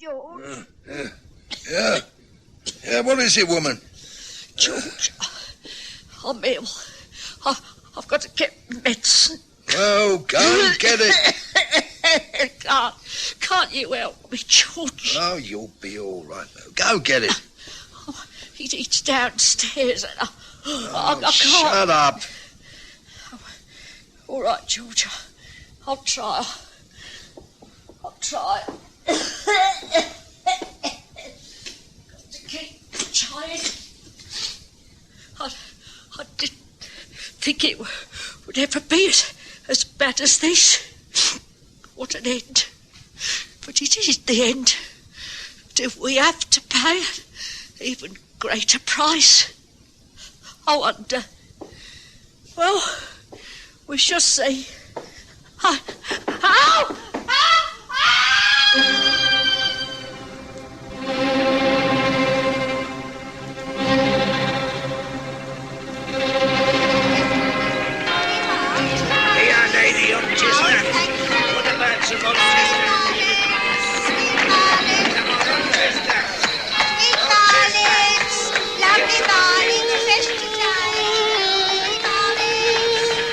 George? Yeah, what is it, woman? George, I'm ill. I've got to get medicine. Oh, go and get it. Can't you help me, George? Oh, you'll be all right. Go get it. He's downstairs and I can't. Shut up. All right, George. I'll try. Got to keep trying. I didn't think it would ever be as bad as this. What an end. But it is the end. Do we have to pay an even greater price? I wonder. Well, we shall see. Ow!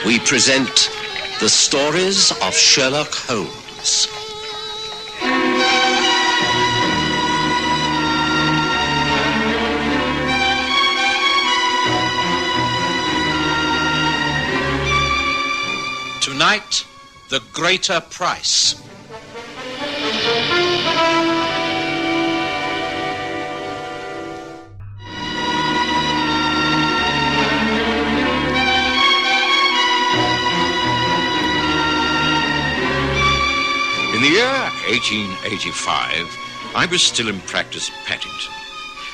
We present the stories of Sherlock Holmes. Tonight, The Greater Price. In the year 1885, I was still in practice at Paddington.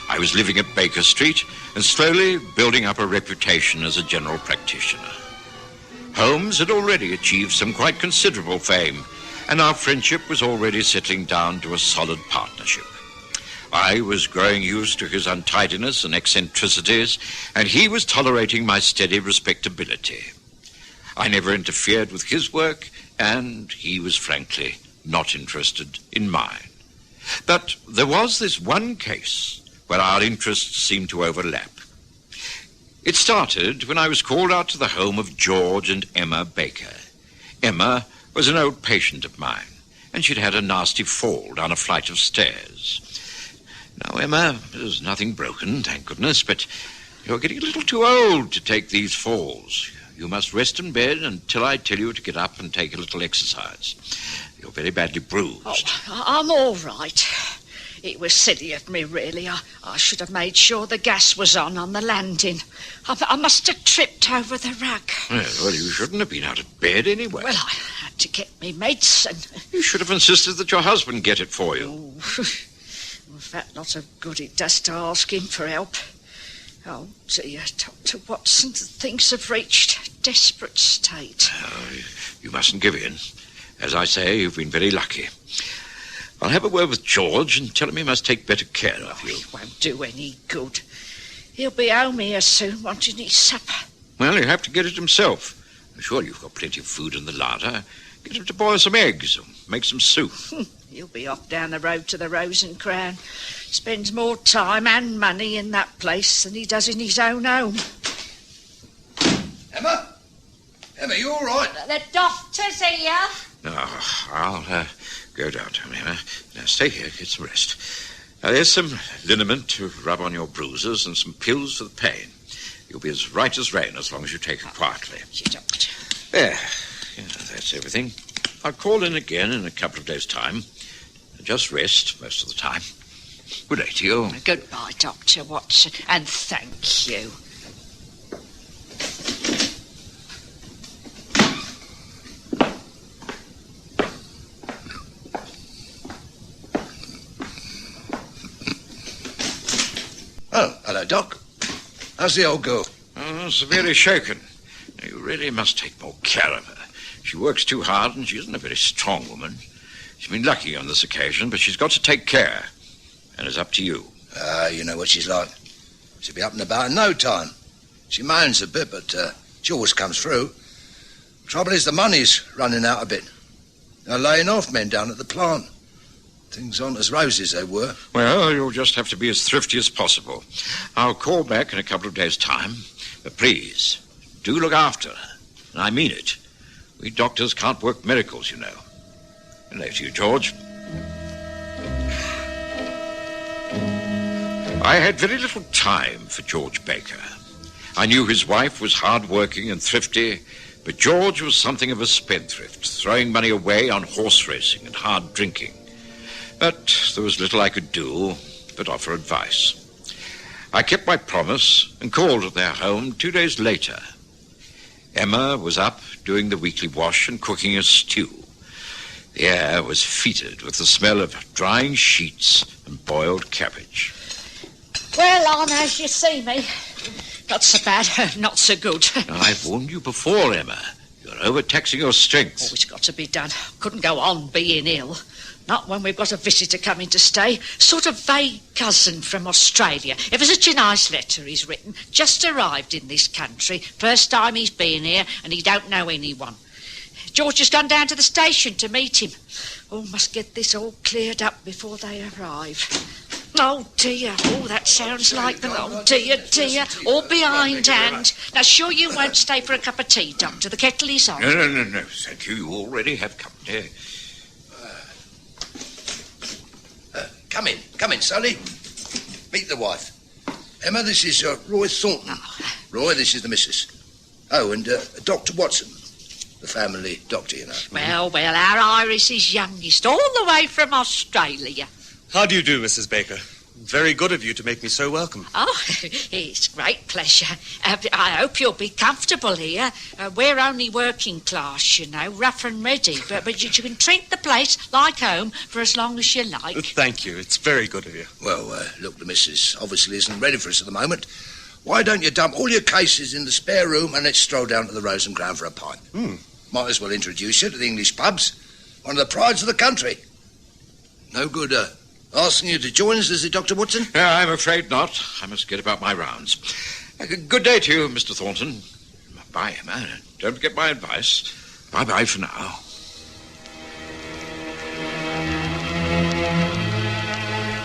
I was living at Baker Street and slowly building up a reputation as a general practitioner. Holmes had already achieved some quite considerable fame, and our friendship was already settling down to a solid partnership. I was growing used to his untidiness and eccentricities, and he was tolerating my steady respectability. I never interfered with his work, and he was frankly not interested in mine. But there was this one case where our interests seemed to overlap. It started when I was called out to the home of George and Emma Baker. Emma was an old patient of mine, and she'd had a nasty fall down a flight of stairs. Now, Emma, there's nothing broken, thank goodness, but you're getting a little too old to take these falls. You must rest in bed until I tell you to get up and take a little exercise. You're very badly bruised. Oh, I'm all right. It was silly of me, really. I should have made sure the gas was on the landing. I must have tripped over the rug. Well, you shouldn't have been out of bed anyway. Well, I had to get me medicine. You should have insisted that your husband get it for you. Oh, was that not a good it does to ask him for help? Oh, dear, Dr. Watson, things have reached a desperate state. You mustn't give in. As I say, you've been very lucky. I'll have a word with George and tell him he must take better care of you. It won't do any good. He'll be home here soon, wanting his supper. Well, he'll have to get it himself. I'm sure you've got plenty of food in the larder. Get him to boil some eggs or make some soup. He'll be off down the road to the Rose and Crown. Spends more time and money in that place than he does in his own home. Emma, you all right? The doctor's here. Oh, I'll go down to him, Emma. Now, stay here, get some rest. Now, there's some liniment to rub on your bruises and some pills for the pain. You'll be as right as rain as long as you take it quietly. Doctor. There. Yeah, that's everything. I'll call in again in a couple of days' time. Just rest most of the time. Good day to you. Goodbye, Dr. Watson, and thank you. Oh, hello, Doc. How's the old girl? Oh, severely shaken. You really must take more care of her. She works too hard and she isn't a very strong woman. She's been lucky on this occasion, but she's got to take care. And it's up to you. You know what she's like. She'll be up and about in no time. She moans a bit, but she always comes through. Trouble is the money's running out a bit. They're laying off men down at the plant. Things aren't as roses they were. Well, you'll just have to be as thrifty as possible. I'll call back in a couple of days' time. But please, do look after her. And I mean it. We doctors can't work miracles, you know. And later to you, George. I had very little time for George Baker. I knew his wife was hard-working and thrifty, but George was something of a spendthrift, throwing money away on horse racing and hard drinking. But there was little I could do but offer advice. I kept my promise and called at their home 2 days later. Emma was up doing the weekly wash and cooking a stew. The air was fetid with the smell of drying sheets and boiled cabbage. Well, on as you see me. Not so bad, not so good. I've warned you before, Emma. You're overtaxing your strength. Oh, it's got to be done. Couldn't go on being ill. Not when we've got a visitor coming to stay. Sort of vague cousin from Australia. Ever such a nice letter he's written. Just arrived in this country. First time he's been here, and he don't know anyone. George has gone down to the station to meet him. Oh, must get this all cleared up before they arrive. Oh, dear. Oh, that sounds like them. Oh, dear, dear. All behindhand. Now, sure you won't stay for a cup of tea, Doctor? The kettle is on. No. Thank you. You already have company. Come in, Sally. Meet the wife. Emma, this is Roy Thornton. Oh. Roy, this is the missus. Oh, and Dr. Watson, the family doctor, you know. Well, our Iris is youngest, all the way from Australia. How do you do, Mrs. Baker? Very good of you to make me so welcome. Oh, it's great pleasure. I hope you'll be comfortable here. We're only working class, you know, rough and ready. But you can treat the place like home for as long as you like. Thank you. It's very good of you. Well, look, the missus obviously isn't ready for us at the moment. Why don't you dump all your cases in the spare room and let's stroll down to the Rose and Crown for a pint? Might as well introduce you to the English pubs. One of the prides of the country. No good, asking you to join us, is it, Dr. Watson? I'm afraid not. I must get about my rounds. Good day to you, Mr. Thornton. Bye, Emma. Don't forget my advice. Bye-bye for now.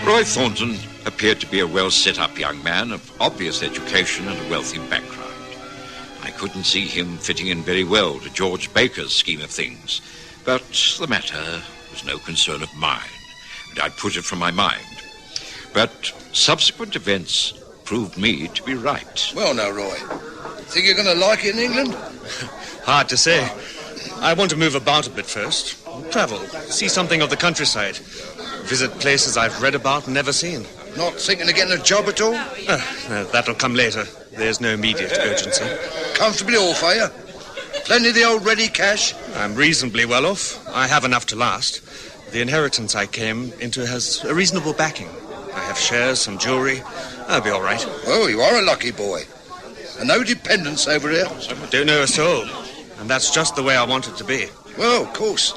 Roy Thornton appeared to be a well-set-up young man of obvious education and a wealthy background. I couldn't see him fitting in very well to George Baker's scheme of things, but the matter was no concern of mine. I put it from my mind. But subsequent events proved me to be right. Well, now, Roy, think you're going to like it in England? Hard to say. I want to move about a bit first. Travel, see something of the countryside. Visit places I've read about and never seen. Not thinking of getting a job at all? That'll come later. There's no immediate urgency. Comfortably off, are you? Plenty of the old ready cash? I'm reasonably well off. I have enough to last. The inheritance I came into has a reasonable backing. I have shares, some jewellery. I'll be all right. Well, you are a lucky boy. And no dependents over here. I don't know a soul. And that's just the way I want it to be. Well, of course.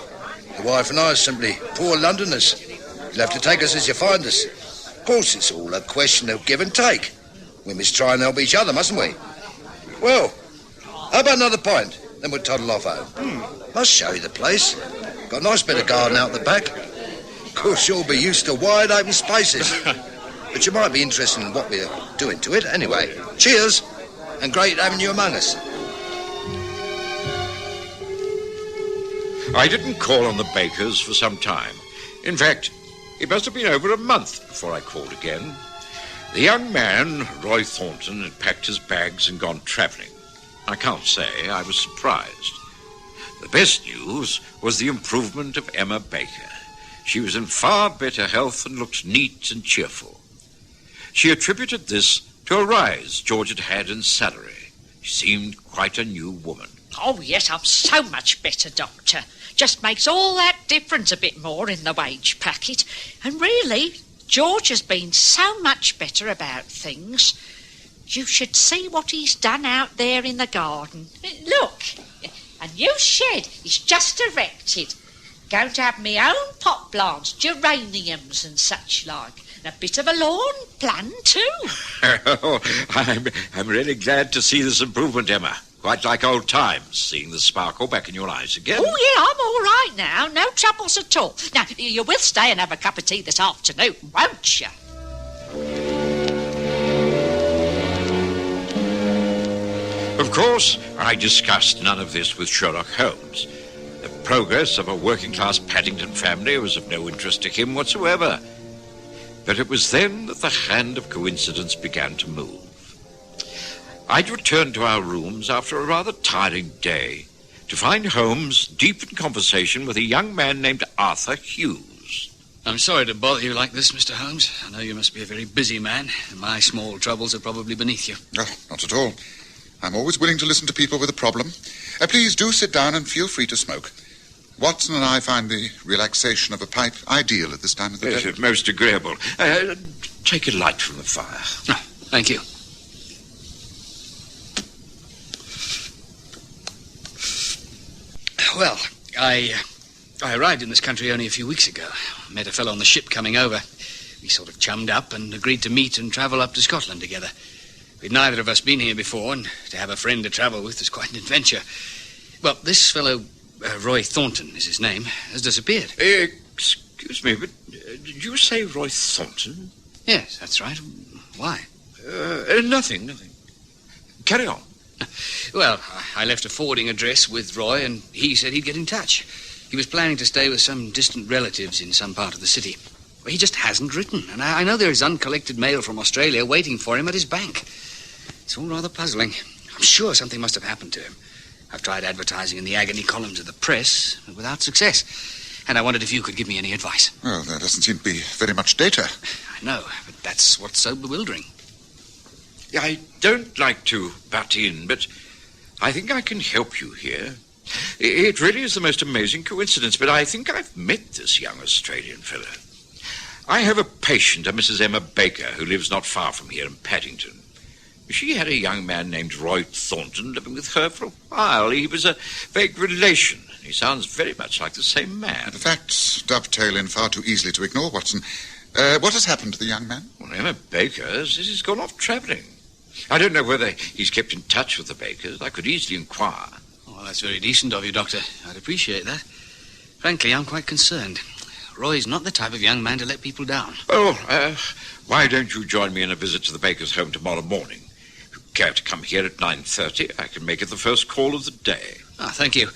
The wife and I are simply poor Londoners. You'll have to take us as you find us. Of course, it's all a question of give and take. We must try and help each other, mustn't we? Well, how about another pint? Then we'll toddle off home. Must show you the place. Got a nice bit of garden out the back. Of course, you'll be used to wide open spaces. But you might be interested in what we're doing to it. Anyway, cheers, and great having you among us. I didn't call on the Bakers for some time. In fact, it must have been over a month before I called again. The young man, Roy Thornton, had packed his bags and gone travelling. I can't say I was surprised. The best news was the improvement of Emma Baker. She was in far better health and looked neat and cheerful. She attributed this to a rise George had had in salary. She seemed quite a new woman. Oh, yes, I'm so much better, Doctor. Just makes all that difference a bit more in the wage packet. And really, George has been so much better about things. You should see what he's done out there in the garden. Look, a new shed is just erected. Going to have my own pot plants, geraniums and such like. And a bit of a lawn plan too. I'm really glad to see this improvement, Emma. Quite like old times, seeing the sparkle back in your eyes again. Oh, yeah, I'm all right now. No troubles at all. Now, you will stay and have a cup of tea this afternoon, won't you? Of course, I discussed none of this with Sherlock Holmes. The progress of a working-class Paddington family was of no interest to him whatsoever. But it was then that the hand of coincidence began to move. I'd returned to our rooms after a rather tiring day to find Holmes deep in conversation with a young man named Arthur Hughes. I'm sorry to bother you like this, Mr. Holmes. I know you must be a very busy man, and my small troubles are probably beneath you. Oh, not at all. I'm always willing to listen to people with a problem. Please do sit down and feel free to smoke. Watson and I find the relaxation of a pipe ideal at this time of the day. Yes, most agreeable. Take a light from the fire. Oh, thank you. Well, I arrived in this country only a few weeks ago. Met a fellow on the ship coming over. We sort of chummed up and agreed to meet and travel up to Scotland together. We'd neither of us been here before, and to have a friend to travel with was quite an adventure. Well, this fellow, Roy Thornton is his name, has disappeared. Excuse me, but did you say Roy Thornton? Yes, that's right. Why? Nothing. Carry on. Well, I left a forwarding address with Roy, and he said he'd get in touch. He was planning to stay with some distant relatives in some part of the city. Well, he just hasn't written, and I know there is uncollected mail from Australia waiting for him at his bank. It's all rather puzzling. I'm sure something must have happened to him. I've tried advertising in the agony columns of the press, but without success. And I wondered if you could give me any advice. Well, there doesn't seem to be very much data. I know, but that's what's so bewildering. I don't like to butt in, but I think I can help you here. It really is the most amazing coincidence, but I think I've met this young Australian fellow. I have a patient, a Mrs. Emma Baker, who lives not far from here in Paddington. She had a young man named Roy Thornton living with her for a while. He was a vague relation. He sounds very much like the same man. The facts dovetail in far too easily to ignore, Watson. What has happened to the young man? Well, Emma Baker says he's gone off travelling. I don't know whether he's kept in touch with the Bakers. I could easily inquire. Oh, that's very decent of you, Doctor. I'd appreciate that. Frankly, I'm quite concerned. Roy's not the type of young man to let people down. Oh, why don't you join me in a visit to the Bakers' home tomorrow morning? If you care to come here at 9:30, I can make it the first call of the day. Ah, thank you.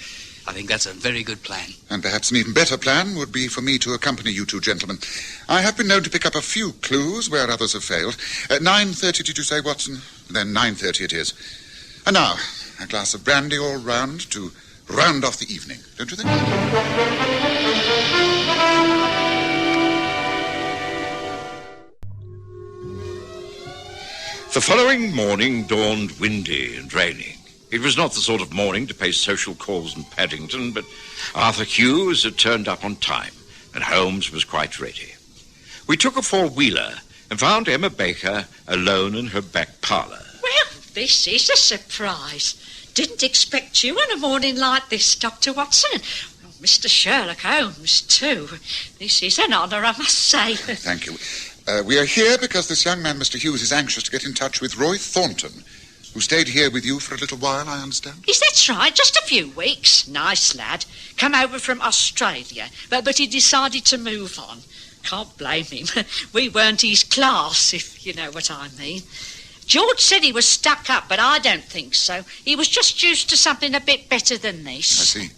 I think that's a very good plan. And perhaps an even better plan would be for me to accompany you two gentlemen. I have been known to pick up a few clues where others have failed. At 9:30, did you say, Watson? Then 9:30 it is. And now, a glass of brandy all round to round off the evening, don't you think? The following morning dawned windy and raining. It was not the sort of morning to pay social calls in Paddington, but Arthur Hughes had turned up on time, and Holmes was quite ready. We took a four-wheeler and found Emma Baker alone in her back parlour. Well, this is a surprise. Didn't expect you on a morning like this, Dr. Watson. Well, Mr. Sherlock Holmes, too. This is an honour, I must say. Thank you. We are here because this young man, Mr. Hughes, is anxious to get in touch with Roy Thornton, who stayed here with you for a little while, I understand. Yes, that's right. Just a few weeks. Nice lad. Come over from Australia, but he decided to move on. Can't blame him. We weren't his class, if you know what I mean. George said he was stuck up, but I don't think so. He was just used to something a bit better than this. I see.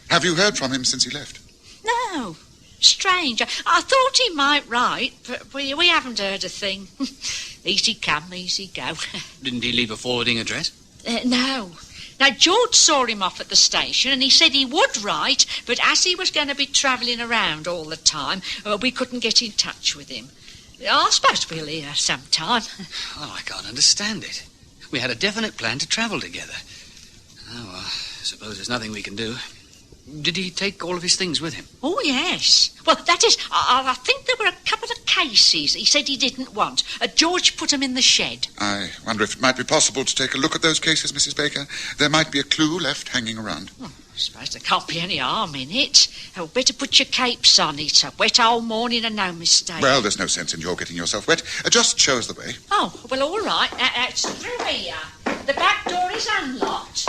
Have you heard from him since he left? No. Strange. I thought he might write, but we haven't heard a thing. Easy come, easy go. Didn't he leave a forwarding address? No. Now, George saw him off at the station, and he said he would write, but as he was going to be travelling around all the time, we couldn't get in touch with him. I suppose we'll hear sometime. Oh, I can't understand it. We had a definite plan to travel together. Oh, well, I suppose there's nothing we can do. Did he take all of his things with him? Oh, yes. Well, that is, I think there were a couple of cases he said he didn't want. George put them in the shed. I wonder if it might be possible to take a look at those cases, Mrs. Baker. There might be a clue left hanging around. Well, I suppose there can't be any harm in it. Oh, better put your capes on. It's a wet old morning and no mistake. Well, there's no sense in your getting yourself wet. Just show us the way. Oh, well, all right. It's through here. The back door is unlocked.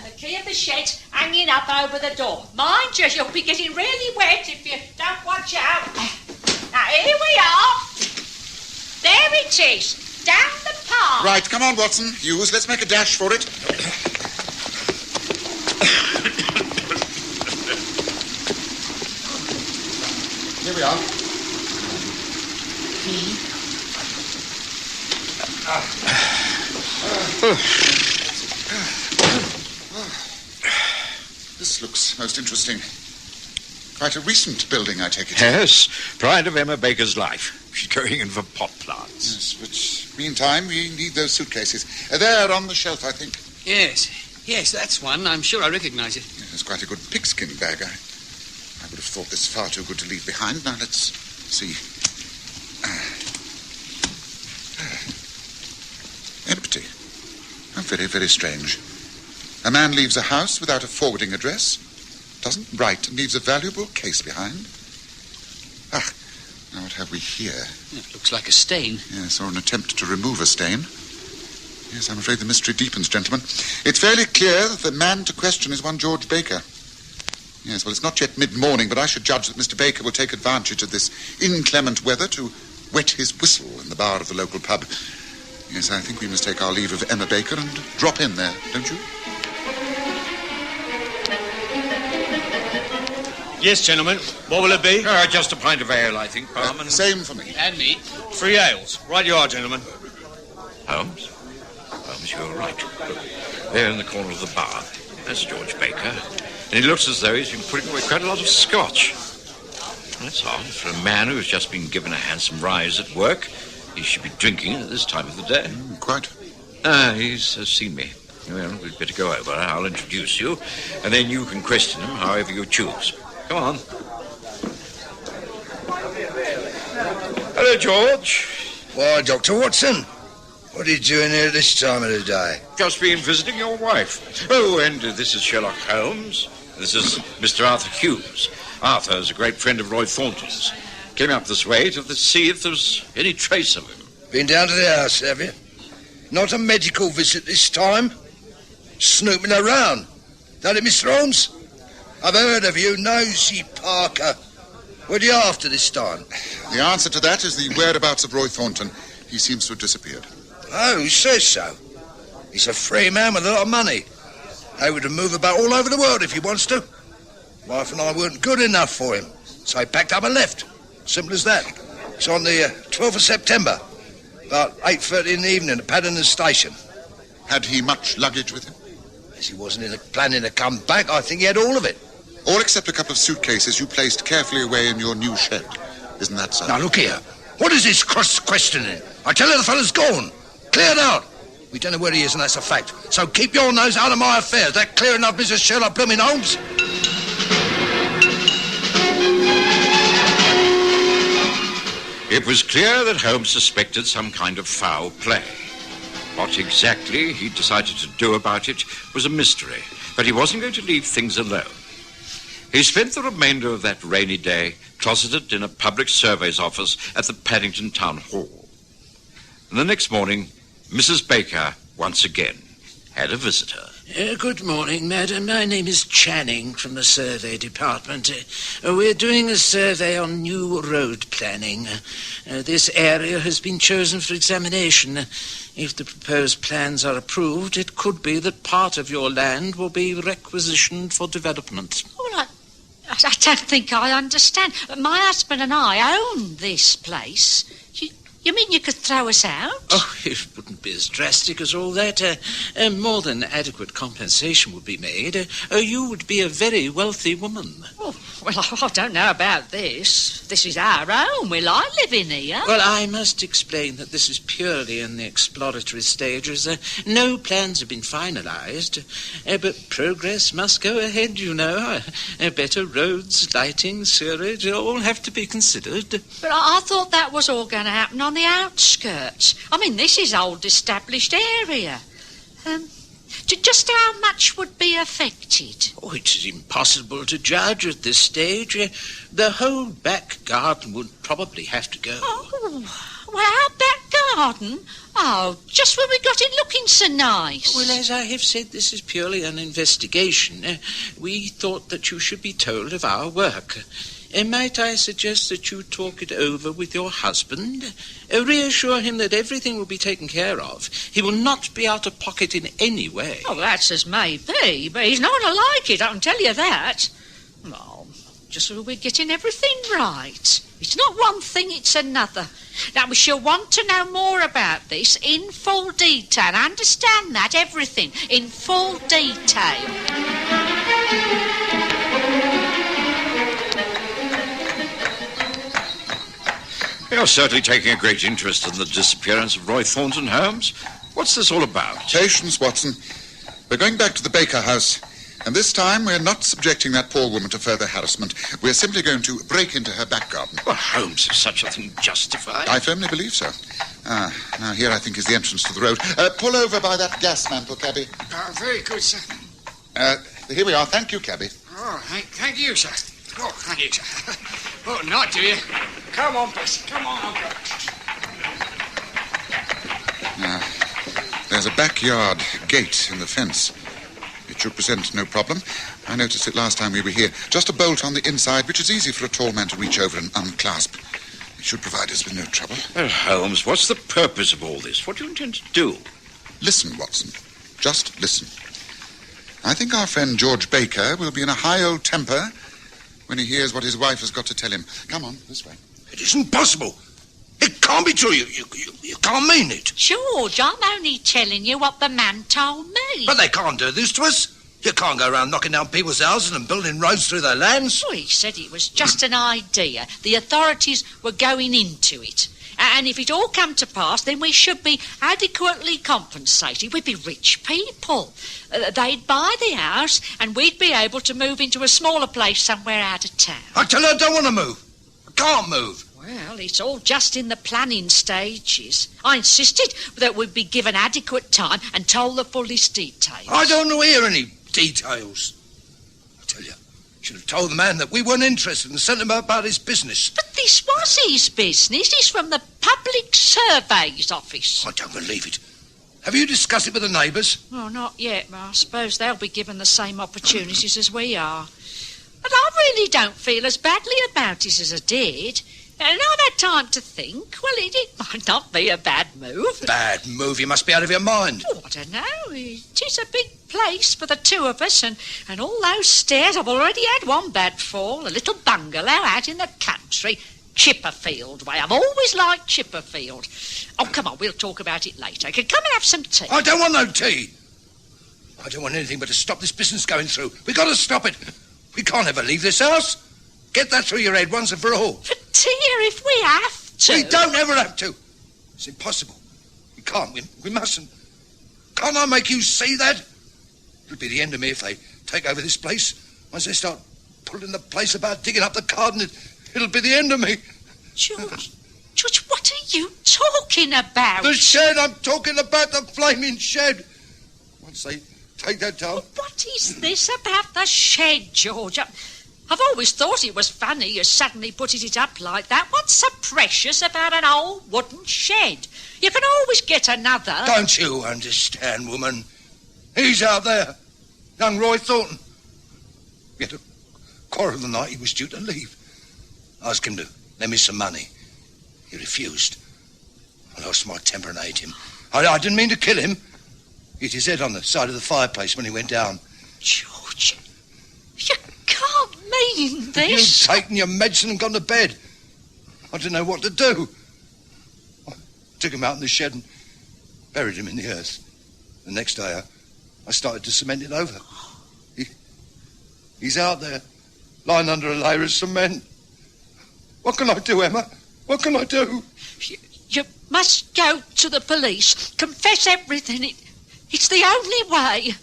The key of the shed's hanging up over the door. Mind you, you'll be getting really wet if you don't watch out. Now, here we are. There it is. Down the path. Right, come on, Watson. Hughes, let's make a dash for it. Here we are. This looks most interesting. Quite a recent building, I take it. Yes, pride of Emma Baker's life. She's going in for pot plants. Yes, but meantime, we need those suitcases. They're on the shelf, I think. Yes, that's one. I'm sure I recognize it. Yes, it's quite a good pigskin bag. I would have thought this far too good to leave behind. Now, let's see. Empty. How very, very strange. A man leaves a house without a forwarding address, doesn't write, and leaves a valuable case behind. Now what have we here? It looks like a stain. Yes, or an attempt to remove a stain. Yes, I'm afraid the mystery deepens, gentlemen. It's fairly clear that the man to question is one George Baker. Yes, well, it's not yet mid-morning, but I should judge that Mr. Baker will take advantage of this inclement weather to wet his whistle in the bar of the local pub. Yes, I think we must take our leave of Emma Baker and drop in there, don't you? Yes, gentlemen. What will it be? Just a pint of ale, I think, barman. Same for me. And me. 3 ales. Right you are, gentlemen. Holmes? Holmes, you're right. Look, there in the corner of the bar. That's George Baker. And he looks as though he's been putting away quite a lot of scotch. That's odd. For a man who's just been given a handsome rise at work, he should be drinking at this time of the day. Quite. He's seen me. Well, we'd better go over. I'll introduce you, and then you can question him however you choose. Come on. Hello, George. Why, Dr. Watson, what are you doing here this time of the day? Just been visiting your wife. Oh, and this is Sherlock Holmes. This is Mr. Arthur Hughes. Arthur is a great friend of Roy Thornton's. Came up this way to see if there's any trace of him. Been down to the house, have you? Not a medical visit this time? Snooping around. That it, Mr. Holmes? I've heard of you, Nosy Parker. What are you after this time? The answer to that is the whereabouts of Roy Thornton. He seems to have disappeared. Oh, who says so? He's a free man with a lot of money. Able to move about all over the world if he wants to. Wife and I weren't good enough for him, so he packed up and left. Simple as that. It's on the 12th of September, about 8:30 in the evening at Paddington Station. Had he much luggage with him? As he wasn't planning to come back, I think he had all of it. All except a couple of suitcases you placed carefully away in your new shed. Isn't that so? Now, look here. What is this cross-questioning? I tell you the fellow's gone. Cleared out. We don't know where he is, and that's a fact. So keep your nose out of my affairs. That clear enough, Mrs. Sherlock Blooming Holmes? It was clear that Holmes suspected some kind of foul play. What exactly he decided to do about it was a mystery, but he wasn't going to leave things alone. He spent the remainder of that rainy day closeted in a public surveys office at the Paddington Town Hall. And the next morning, Mrs. Baker once again had a visitor. Good morning, madam. My name is Channing from the survey department. We're doing a survey on new road planning. This area has been chosen for examination. If the proposed plans are approved, it could be that part of your land will be requisitioned for development. Well, I don't think I understand. My husband and I own this place. You mean you could throw us out? Oh, it wouldn't be as drastic as all that. More than adequate compensation would be made. You would be a very wealthy woman. Oh, well, I don't know about this. This is our home. We like living here. Well, I must explain that this is purely in the exploratory stages. No plans have been finalised. But progress must go ahead, you know. Better roads, lighting, sewerage, all have to be considered. But I thought that was all going to happen on the outskirts. I mean, this is old established area. Just how much would be affected? Oh, it is impossible to judge at this stage. The whole back garden would probably have to go. Oh, well, our back garden? Oh, just when we got it looking so nice. Well, as I have said, this is purely an investigation. We thought that you should be told of our work. Might I suggest that you talk it over with your husband? Reassure him that everything will be taken care of. He will not be out of pocket in any way. Oh, that's as may be, but he's not gonna like it, I can tell you that. Oh, just so we're getting everything right. It's not one thing, it's another. Now, we shall want to know more about this in full detail. Understand that? Everything in full detail. You're certainly taking a great interest in the disappearance of Roy Thornton, Holmes. What's this all about? Patience, Watson. We're going back to the Baker house. And this time, we're not subjecting that poor woman to further harassment. We're simply going to break into her back garden. Well, Holmes, is such a thing justified? I firmly believe so. Now here, I think, is the entrance to the road. Pull over by that gas mantle, cabby. Oh, very good, sir. Here we are. Thank you, cabby. Oh, thank you, sir. Oh, thank you, sir. Oh, not to you. Come on, Bessie. Come on, Uncle. There's a backyard gate in the fence. It should present no problem. I noticed it last time we were here. Just a bolt on the inside, which is easy for a tall man to reach over and unclasp. It should provide us with no trouble. Well, Holmes, what's the purpose of all this? What do you intend to do? Listen, Watson. Just listen. I think our friend George Baker will be in a high old temper when he hears what his wife has got to tell him. Come on, this way. It isn't possible. It can't be true. You can't mean it. George, I'm only telling you what the man told me. But they can't do this to us. You can't go around knocking down people's houses and building roads through their lands. Well, he said it was just an idea. The authorities were going into it. And if it all come to pass, then we should be adequately compensated. We'd be rich people. They'd buy the house and we'd be able to move into a smaller place somewhere out of town. I tell you, I don't want to move. I can't move. Well, it's all just in the planning stages. I insisted that we'd be given adequate time and told the fullest details. I don't know hear any details. I tell you, should have told the man that we weren't interested and sent him about his business. But this was his business. He's from the Public Surveys Office. I don't believe it. Have you discussed it with the neighbours? Oh, not yet, but I suppose they'll be given the same opportunities as we are. But I really don't feel as badly about it as I did. And I've had time to think. Well, it might not be a bad move. Bad move? You must be out of your mind. Oh, I don't know. It is a big place for the two of us, and all those stairs. I've already had one bad fall, a little bungalow out in the country, Chipperfield way. I've always liked Chipperfield. Oh, come on, we'll talk about it later. Come and have some tea. I don't want no tea. I don't want anything but to stop this business going through. We've got to stop it. We can't ever leave this house. Get that through your head once and for all. But, dear, if we have to... We don't ever have to. It's impossible. We can't. We mustn't. Can't I make you see that? It'll be the end of me if they take over this place. Once they start pulling the place about, digging up the garden, it'll be the end of me. George, what are you talking about? The shed. I'm talking about the flaming shed. Once they take that down... What is this about the shed, George? I've always thought it was funny you suddenly putting it up like that. What's so precious about an old wooden shed? You can always get another. Don't you understand, woman? He's out there. Young Roy Thornton. We had a quarrel the night he was due to leave. I asked him to lend me some money. He refused. I lost my temper and ate him. I didn't mean to kill him. He hit his head on the side of the fireplace when he went down. George, you can't mean this. You've taken your medicine and gone to bed. I didn't know what to do. I took him out in the shed and buried him in the earth. The next day, I started to cement it over. He's out there, lying under a layer of cement. What can I do, Emma? What can I do? You must go to the police. Confess everything. It's the only way.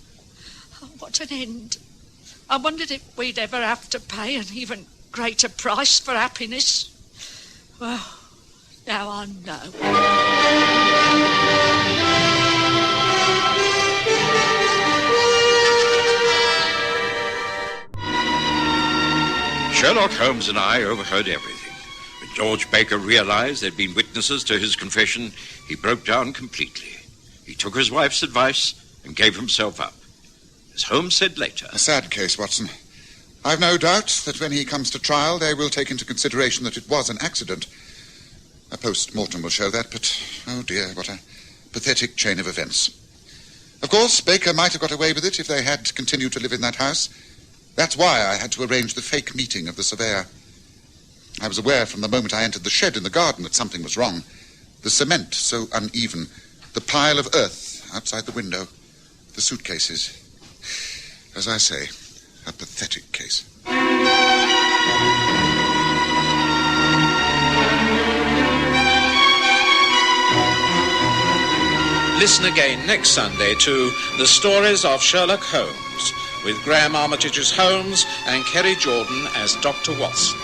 Oh, what an end. I wondered if we'd ever have to pay an even greater price for happiness. Well, now I know. Sherlock Holmes and I overheard everything. George Baker realized there'd been witnesses to his confession, he broke down completely. He took his wife's advice and gave himself up. As Holmes said later... A sad case, Watson. I've no doubt that when he comes to trial, they will take into consideration that it was an accident. A post-mortem will show that, but, oh dear, what a pathetic chain of events. Of course, Baker might have got away with it if they had continued to live in that house. That's why I had to arrange the fake meeting of the surveyor. I was aware from the moment I entered the shed in the garden that something was wrong. The cement so uneven, the pile of earth outside the window, the suitcases. As I say, a pathetic case. Listen again next Sunday to The Stories of Sherlock Holmes with Graham Armitage as Holmes and Kerry Jordan as Dr. Watson.